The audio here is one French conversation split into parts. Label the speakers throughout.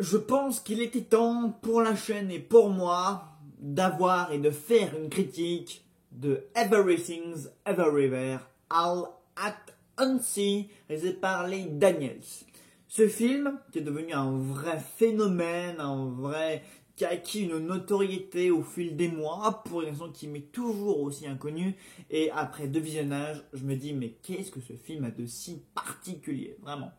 Speaker 1: Je pense qu'il était temps pour la chaîne et pour moi d'avoir et de faire une critique de Everything's Everywhere All at Once, réalisé par les Daniels. Ce film, qui est devenu un vrai phénomène, qui a acquis une notoriété au fil des mois, pour une raison qui m'est toujours aussi inconnue, et après 2 visionnages, je me dis, mais qu'est-ce que ce film a de si particulier, vraiment.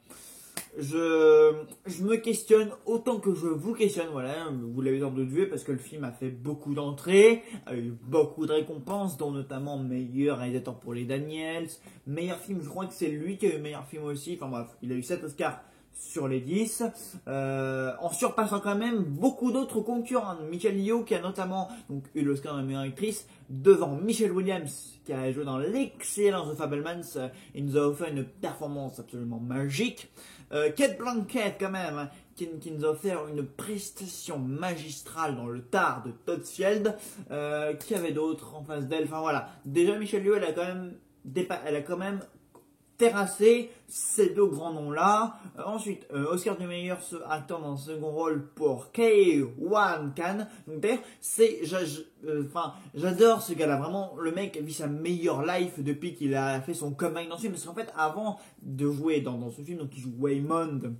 Speaker 1: Je me questionne autant que je vous questionne, voilà, vous l'avez dans d'autres vues parce que le film a fait beaucoup d'entrées, a eu beaucoup de récompenses, dont notamment meilleur réalisateur pour les Daniels, meilleur film, je crois que c'est lui qui a eu meilleur film aussi, enfin bref, il a eu 7 Oscars sur les 10, en surpassant quand même beaucoup d'autres concurrents. Michelle Yeoh qui a notamment donc, eu l'Oscar de meilleure actrice devant Michelle Williams qui a joué dans l'excellence de Fabelmans et nous a offert une performance absolument magique. Cate Blanchett quand même hein, qui nous a offert une prestation magistrale dans le Tar de Todd Field. Qui avait d'autres en face d'elle, enfin voilà, déjà Michelle Yeoh elle a quand même terrasser ces 2 grands noms-là. Ensuite, Oscar du meilleur acteur dans le second rôle pour Ke-Huy Quan. Donc d'ailleurs, j'adore ce gars-là. Vraiment, le mec vit sa meilleure life depuis qu'il a fait son comeback dans ce film. Parce qu'en fait, avant de jouer dans ce film, donc il joue Waymond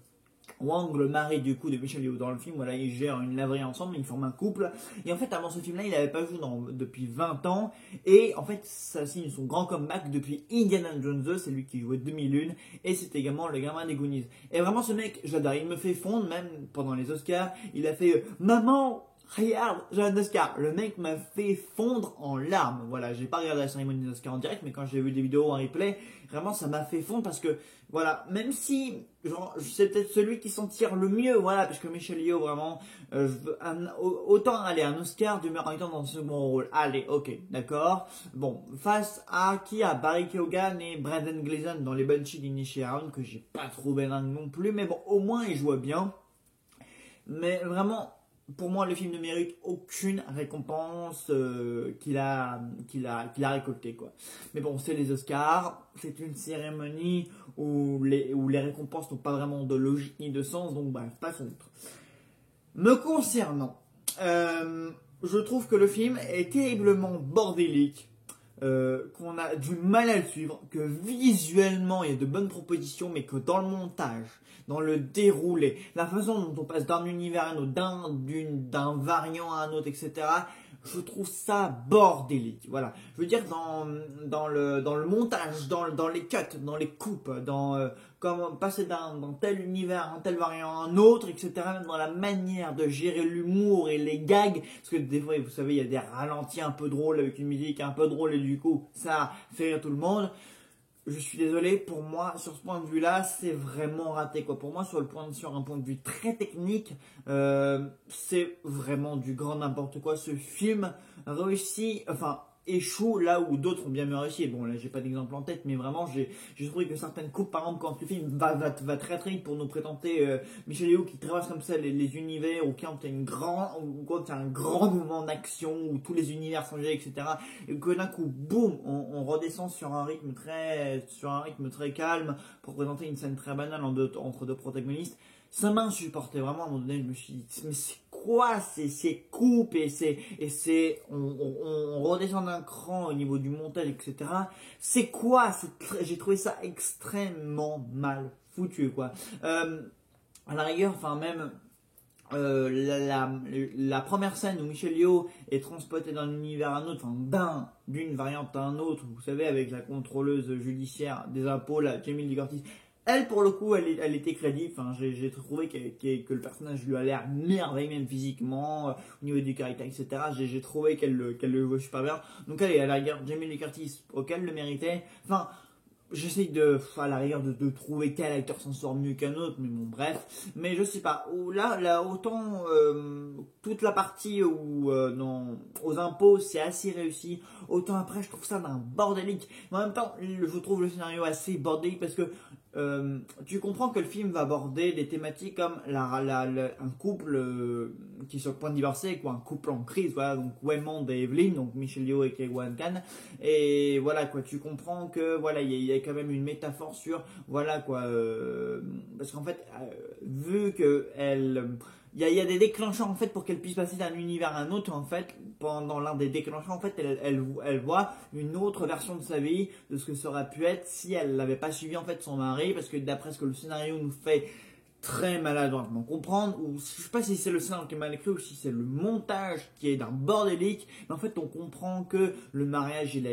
Speaker 1: Wang, le mari du coup de Michelle Yeoh dans le film, voilà, ils gèrent une laverie ensemble, ils forment un couple. Et en fait, avant ce film-là, il n'avait pas joué depuis 20 ans. Et en fait, ça signe son grand comeback depuis Indiana Jones 2, c'est lui qui jouait 2001. Et c'est également le gamin des Goonies. Et vraiment, ce mec, j'adore, il me fait fondre, même pendant les Oscars. Il a fait Maman, regarde, j'ai un Oscar. Le mec m'a fait fondre en larmes. Voilà, j'ai pas regardé la cérémonie des Oscars en direct, mais quand j'ai vu des vidéos en replay, vraiment ça m'a fait fondre parce que, voilà, même si, genre, c'est peut-être celui qui s'en tire le mieux, voilà, parce que Michelle Yeoh, vraiment, autant aller un Oscar du meilleur acteur dans le second rôle. Allez, ok, d'accord. Bon, face à qui a Barry Keoghan et Brendan Gleeson dans les Banshees d'Inisherin, que j'ai pas trouvé dingue non plus, mais bon, au moins il jouait bien. Mais vraiment, pour moi, le film ne mérite aucune récompense qu'il a récoltée, quoi. Mais bon, c'est les Oscars, c'est une cérémonie où les récompenses n'ont pas vraiment de logique ni de sens, donc bref, passons outre. Me concernant, je trouve que le film est terriblement bordélique, qu'on a du mal à le suivre, que visuellement il y a de bonnes propositions, mais que dans le montage, dans le déroulé, la façon dont on passe d'un univers à un autre, d'un variant à un autre, etc., je trouve ça bordélique. Voilà. Je veux dire, dans le montage, dans les cuts, dans les coupes, comme passer d'un tel univers, un tel variant à un autre, etc., même dans la manière de gérer l'humour et les gags, parce que des fois, vous savez, il y a des ralentis un peu drôles avec une musique un peu drôle et du coup, ça fait rire tout le monde. Je suis désolé, pour moi, sur ce point de vue-là, c'est vraiment raté, quoi. Pour moi, sur un point de vue très technique, c'est vraiment du grand n'importe quoi. Ce film échoue là où d'autres ont bien mieux réussi. Bon, là, j'ai pas d'exemple en tête, mais vraiment, j'ai trouvé que certaines coupes, par exemple, quand le film va très très vite pour nous présenter Michelle Yeoh qui traverse comme ça les univers, ou quand il y a un grand mouvement d'action, où tous les univers sont gérés, etc. Et que d'un coup, boum, on redescend sur un rythme très calme pour présenter une scène très banale entre 2 protagonistes. Ça m'a insupporté, vraiment, à un moment donné, je me suis dit, mais c'est quoi ces coupes on redescend d'un cran au niveau du montage, etc. C'est quoi? J'ai trouvé ça extrêmement mal foutu, quoi. À la rigueur, enfin, même, la première scène où Michelle Yeoh est transportée d'un univers à un autre, enfin d'une variante à un autre, vous savez, avec la contrôleuse judiciaire des impôts, la Jamie Lee Curtis, elle pour le coup elle était crédible, enfin, j'ai trouvé que le personnage lui a l'air merveilleux même physiquement, au niveau du caractère, etc. J'ai trouvé qu'elle le jouait super bien, donc allez, à la rigueur, Jamie Lee Curtis, auquel le méritait, enfin, j'essaye à la rigueur de trouver quel acteur s'en sort mieux qu'un autre, mais bon, bref. Mais je sais pas, là autant toute la partie aux impôts, c'est assez réussi, autant après, je trouve ça d'un bordélique. Mais en même temps, je trouve le scénario assez bordélique parce que tu comprends que le film va aborder des thématiques comme un couple qui est sur le point de divorcer, quoi, un couple en crise, voilà, donc Waymond et Evelyn, donc Michelle Yeoh et Kei-Wan Khan, et voilà quoi, tu comprends que voilà, il y a quand même une métaphore sur, voilà quoi, parce qu'en fait, vu que il y a des déclencheurs en fait pour qu'elle puisse passer d'un univers à un autre en fait. Pendant l'un des déclencheurs en fait elle voit une autre version de sa vie, de ce que ça aurait pu être si elle n'avait pas suivi en fait son mari, parce que d'après ce que le scénario nous fait très maladroitement comprendre, ou je sais pas si c'est le scénario qui est mal écrit ou si c'est le montage qui est d'un bordélique, mais en fait on comprend que le mariage il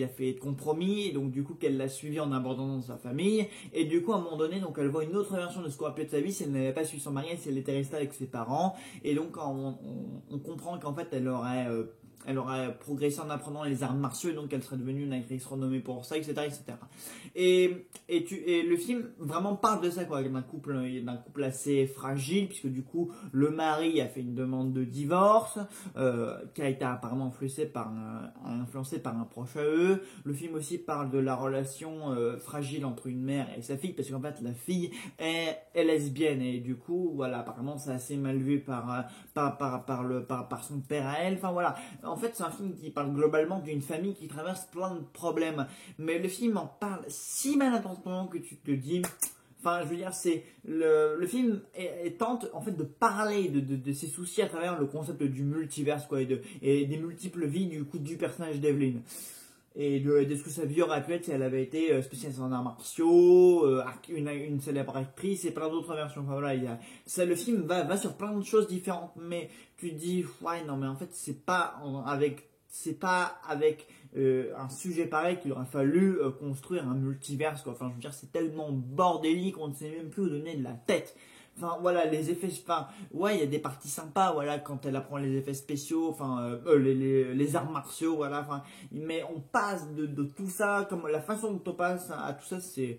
Speaker 1: a fait compromis, et donc du coup qu'elle l'a suivi en abandonnant sa famille, et du coup à un moment donné donc elle voit une autre version de ce qu'aurait pu être sa vie si elle n'avait pas suivi son mari, si elle était restée avec ses parents, et donc on comprend qu'en fait elle aurait progressé en apprenant les arts martiaux, et donc elle serait devenue une actrice renommée pour ça, etc. etc. Et le film vraiment parle de ça, quoi, d'un couple assez fragile, puisque du coup le mari a fait une demande de divorce, qui a été apparemment influencé par un proche à eux. Le film aussi parle de la relation fragile entre une mère et sa fille, parce qu'en fait la fille est lesbienne, et du coup voilà, apparemment c'est assez mal vu par son père à elle. Enfin voilà, en fait c'est un film qui parle globalement d'une famille qui traverse plein de problèmes, mais le film en parle si maladroitement que tu te dis, enfin je veux dire, c'est le film tente en fait de parler de ses soucis à travers le concept du multiverse, quoi, et des multiples vies du coup du personnage d'Evelyn, et de ce que sa vie aurait pu être si elle avait été spécialisée en arts martiaux, une célèbre actrice, et plein d'autres versions. Enfin voilà, le film va sur plein de choses différentes, mais tu te dis ouais non mais en fait c'est pas avec un sujet pareil qu'il aurait fallu construire un multiverse, quoi. Enfin je veux dire, c'est tellement bordélique, on ne sait même plus où donner de la tête. Enfin voilà, les effets, enfin ouais, il y a des parties sympas, voilà, quand elle apprend les effets spéciaux, enfin les arts martiaux, voilà, enfin, mais on passe de tout ça, comme la façon dont on passe à tout ça, c'est,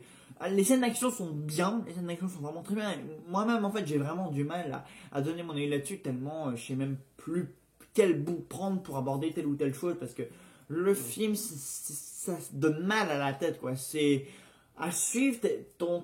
Speaker 1: les scènes d'action sont bien, les scènes d'action sont vraiment très bien. Moi-même en fait j'ai vraiment du mal à donner mon avis là-dessus, tellement je sais même plus quel bout prendre pour aborder telle ou telle chose, parce que le film ça se donne mal à la tête, quoi. C'est à suivre ton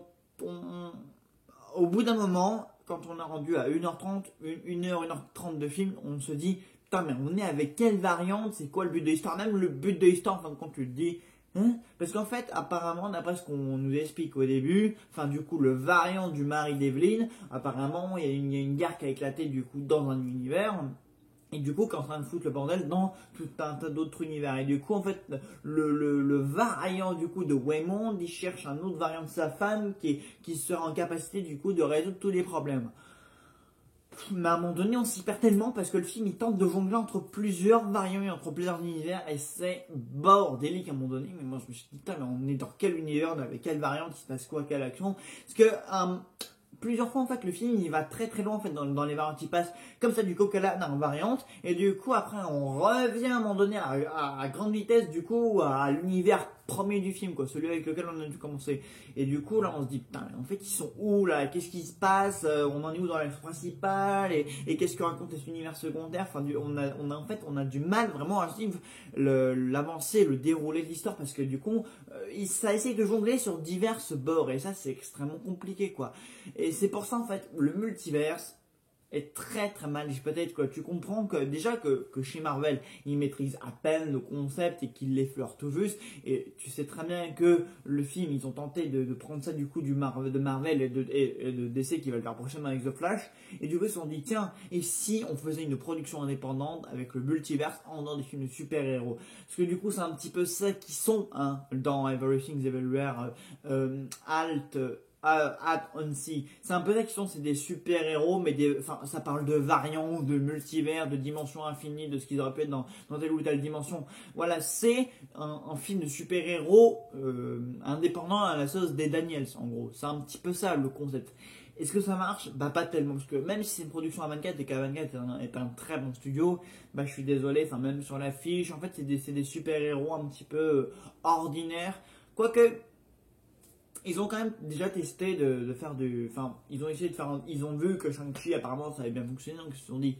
Speaker 1: au bout d'un moment, quand on est rendu à 1h30, 1h30 de film, on se dit putain, mais on est avec quelle variante, c'est quoi le but de l'histoire? Même le but de l'histoire, en fin de compte, tu te dis, hein? Parce qu'en fait, apparemment, d'après ce qu'on nous explique au début, enfin, du coup, le variant du mari d'Evelyn, apparemment, il y a une guerre qui a éclaté, du coup, dans un univers. Et du coup, qui est en train de foutre le bordel dans tout un tas d'autres univers. Et du coup, en fait, le variant du coup de Waymond, il cherche un autre variant de sa femme qui sera en capacité du coup de résoudre tous les problèmes. Mais à un moment donné, on s'y perd tellement parce que le film il tente de jongler entre plusieurs variants et entre plusieurs univers, et c'est bordélique à un moment donné. Mais moi, je me suis dit, putain, mais on est dans quel univers, avec quelle variante, il se passe quoi, quelle action? Parce que plusieurs fois en fait le film il va très très loin en fait dans les variantes, il passe comme ça du coq à l'âne en variante, et du coup après on revient à un moment donné à grande vitesse du coup à l'univers premier du film, quoi, celui avec lequel on a dû commencer. Et du coup là on se dit putain, en fait ils sont où là, qu'est-ce qui se passe, on en est où dans l'axe principal, et qu'est-ce que raconte cet univers secondaire. Enfin on a du mal vraiment à suivre l'avancée, le déroulé de l'histoire, parce que du coup ça essaye de jongler sur divers bords, et ça c'est extrêmement compliqué, quoi. Et c'est pour ça en fait le multiverse est très très mal exploité, quoi. Tu comprends que déjà que chez Marvel ils maîtrisent à peine le concept et qu'ils l'effleurent tout juste, et tu sais très bien que le film ils ont tenté de prendre ça du coup de Marvel et de DC qui va le faire prochainement avec The Flash, et du coup ils se sont dit tiens, et si on faisait une production indépendante avec le multiverse en dehors des films de super héros, parce que du coup c'est un petit peu ça qui sont dans Everything's Everywhere, At on Sea. C'est un peu ça qui sont, c'est des super héros, mais ça parle de variants, de multivers, de dimensions infinies, de ce qu'ils auraient pu être dans telle ou telle dimension. Voilà, c'est un film de super héros indépendant à la sauce des Daniels, en gros. C'est un petit peu ça le concept. Est-ce que ça marche? Bah pas tellement, parce que même si c'est une production A24 et qu'A24 est un très bon studio, bah je suis désolé, enfin même sur l'affiche, en fait c'est des super héros un petit peu ordinaires, quoique ils ont quand même déjà testé de faire enfin, ils ont essayé de faire. Ils ont vu que Shang-Chi apparemment ça avait bien fonctionné, donc ils se sont dit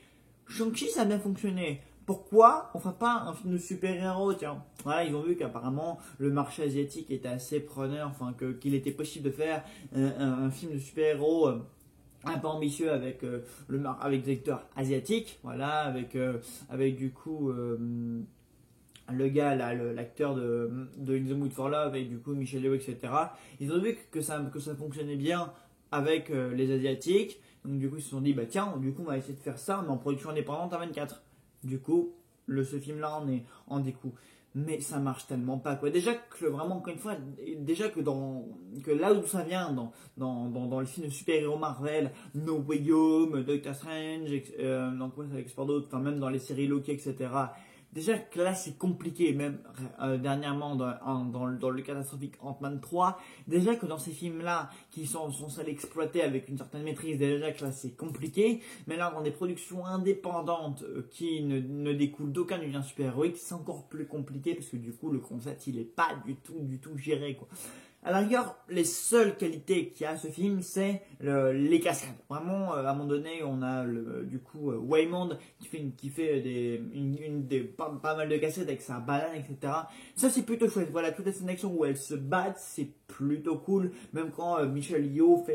Speaker 1: Shang-Chi ça a bien fonctionné. pourquoi on ferait pas un film de super-héros, tiens. Voilà, ils ont vu qu'apparemment le marché asiatique était assez preneur, enfin qu'il était possible de faire un film de super-héros un peu ambitieux avec avec des acteurs asiatiques, voilà, avec du coup le gars là, l'acteur de In the Mood for Love et du coup Michelle Yeoh, etc. Ils ont vu que ça fonctionnait bien avec les asiatiques, donc du coup ils se sont dit bah tiens, du coup on va essayer de faire ça mais en production indépendante à 24. Du coup ce film là en découle. Mais ça marche tellement pas quoi. Déjà que vraiment encore une fois, déjà que là où ça vient dans les films de super-héros Marvel, No Way Home, Doctor Strange, dans quoi ça explore d'autres, enfin même dans les séries Loki, etc. Déjà que là c'est compliqué, même dernièrement dans le catastrophique Ant-Man 3, déjà que dans ces films-là qui sont censés l'exploiter avec une certaine maîtrise, déjà que là c'est compliqué, mais là dans des productions indépendantes qui ne découlent d'aucun univers super-héroïque, c'est encore plus compliqué parce que du coup le concept il est pas du tout géré quoi. À la rigueur, les seules qualités qu'il y a à ce film, c'est les cascades. Vraiment, à un moment donné, on a du coup Waymond qui fait pas mal de cascades avec sa banane, etc. Ça, c'est plutôt chouette. Voilà, toute la scène d'action où elles se battent, c'est plutôt cool. Même quand Michelle Yeoh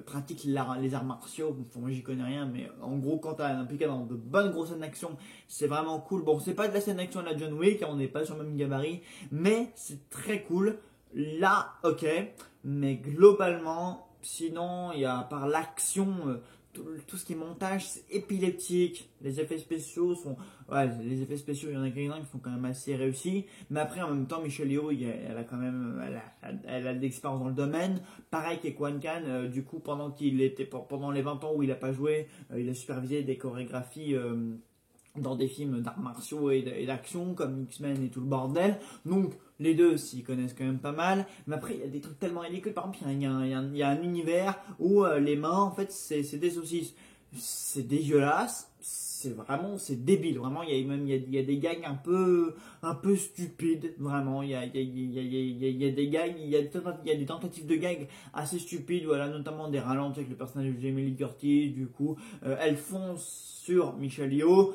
Speaker 1: pratique les arts martiaux. Enfin, moi, j'y connais rien, mais en gros, quand t'as impliqué dans de bonnes grosses scènes d'action, c'est vraiment cool. Bon, c'est pas de la scène d'action à la John Wick, on n'est pas sur le même gabarit, mais c'est très cool. Là, ok, mais globalement, sinon, il y a par l'action, tout ce qui est montage, c'est épileptique. Les effets spéciaux ouais, les effets spéciaux, il y en a quelques-uns qui sont quand même assez réussis. Mais après, en même temps, Michelle Yeoh, elle a quand même, elle a de l'expérience dans le domaine. Pareil qu'Ekwan Khan, du coup, pendant les 20 ans où il a pas joué, il a supervisé des chorégraphies. Dans des films d'arts martiaux et d'action comme X-Men et tout le bordel. Donc les deux s'y connaissent quand même pas mal. Mais après il y a des trucs tellement ridicules. Par exemple il y a un univers où les mains en fait c'est des saucisses. C'est dégueulasse. C'est débile. Vraiment il y a des gags un peu stupides. Vraiment il y a des gags, il y a des tentatives de gags assez stupides. Voilà, notamment des ralentis avec le personnage de Jamie Lee Curtis. Du coup elles foncent sur Michelle Yeoh,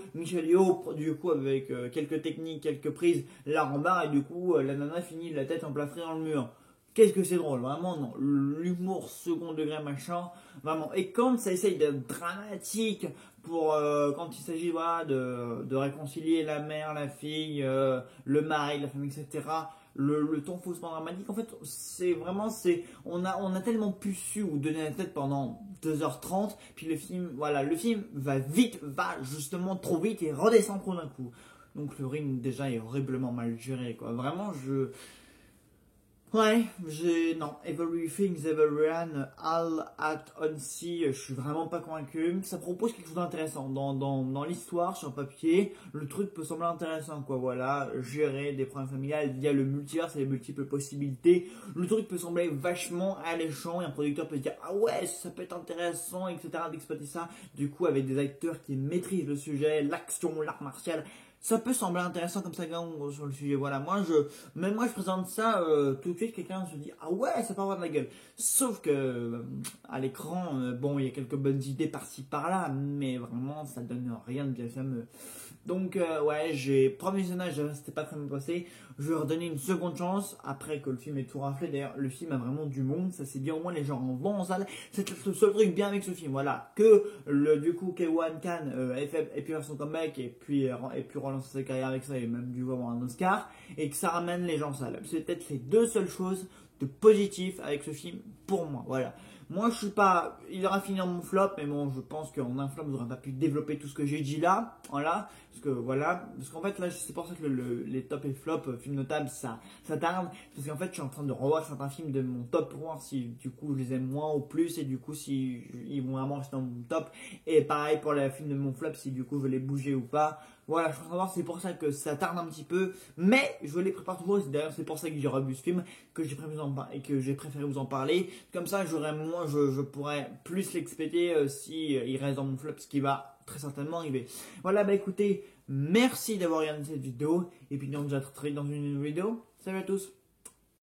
Speaker 1: du coup avec quelques techniques, quelques prises, la rembarre et du coup la nana finit la tête emplâtrée dans le mur. Qu'est-ce que c'est drôle, vraiment non. L'humour second degré machin, vraiment. Et quand ça essaye d'être dramatique pour quand il s'agit voilà, de réconcilier la mère, la fille, le mari, la famille, etc. Le ton faussement dramatique, en fait, on a tellement pu su ou donner la tête pendant 2h30, puis le film va vite, va justement trop vite et redescend trop d'un coup. Donc le rythme déjà est horriblement mal géré, quoi. Vraiment, ouais, non, Everything's Everyone, All at Sea, je suis vraiment pas convaincu. Ça propose quelque chose d'intéressant dans l'histoire, sur papier. Le truc peut sembler intéressant, quoi, voilà. Gérer des problèmes familiales via le multivers et les multiples possibilités. Le truc peut sembler vachement alléchant et un producteur peut dire, ah ouais, ça peut être intéressant, etc., d'exploiter ça. Du coup, avec des acteurs qui maîtrisent le sujet, l'action, l'art martial. Ça peut sembler intéressant comme ça sur le sujet. Voilà, même moi je présente ça tout de suite, quelqu'un se dit ah ouais, ça peut avoir de la gueule. Sauf que à l'écran, bon, il y a quelques bonnes idées par-ci par-là, mais vraiment ça donne rien de bien fameux. Donc ouais, premier visionnage, c'était pas très bien passé. Je vais leur donner une seconde chance après que le film ait tout raflé. D'ailleurs, le film a vraiment du monde, ça c'est bien, au moins les gens en vont en salle. C'est le seul truc bien avec ce film, voilà. Que du coup K1 Khan ait pu faire son comeback et puis relancer sa carrière avec ça et même dû avoir un Oscar et que ça ramène les gens en salle. C'est peut-être les deux seules choses de positif avec ce film pour moi, voilà. Moi je suis pas, il aura fini en mon flop, mais bon je pense qu'en un flop vous n'aurez pas pu développer tout ce que j'ai dit là, voilà, parce qu'en fait là c'est pour ça que les top et flop films notables ça tarde, parce qu'en fait je suis en train de revoir certains films de mon top pour voir si du coup je les aime moins ou plus et du coup si ils vont vraiment rester dans mon top, et pareil pour les films de mon flop si du coup je veux les bouger ou pas. Voilà, je suis en train de voir, c'est pour ça que ça tarde un petit peu, mais je les prépare toujours, d'ailleurs c'est pour ça que j'ai revu ce film, que j'ai préféré vous en parler, comme ça je pourrais plus l'expédier si il reste dans mon flop, ce qui va très certainement arriver. Voilà, bah écoutez, merci d'avoir regardé cette vidéo, et puis on se retrouve très vite dans une vidéo. Salut à tous!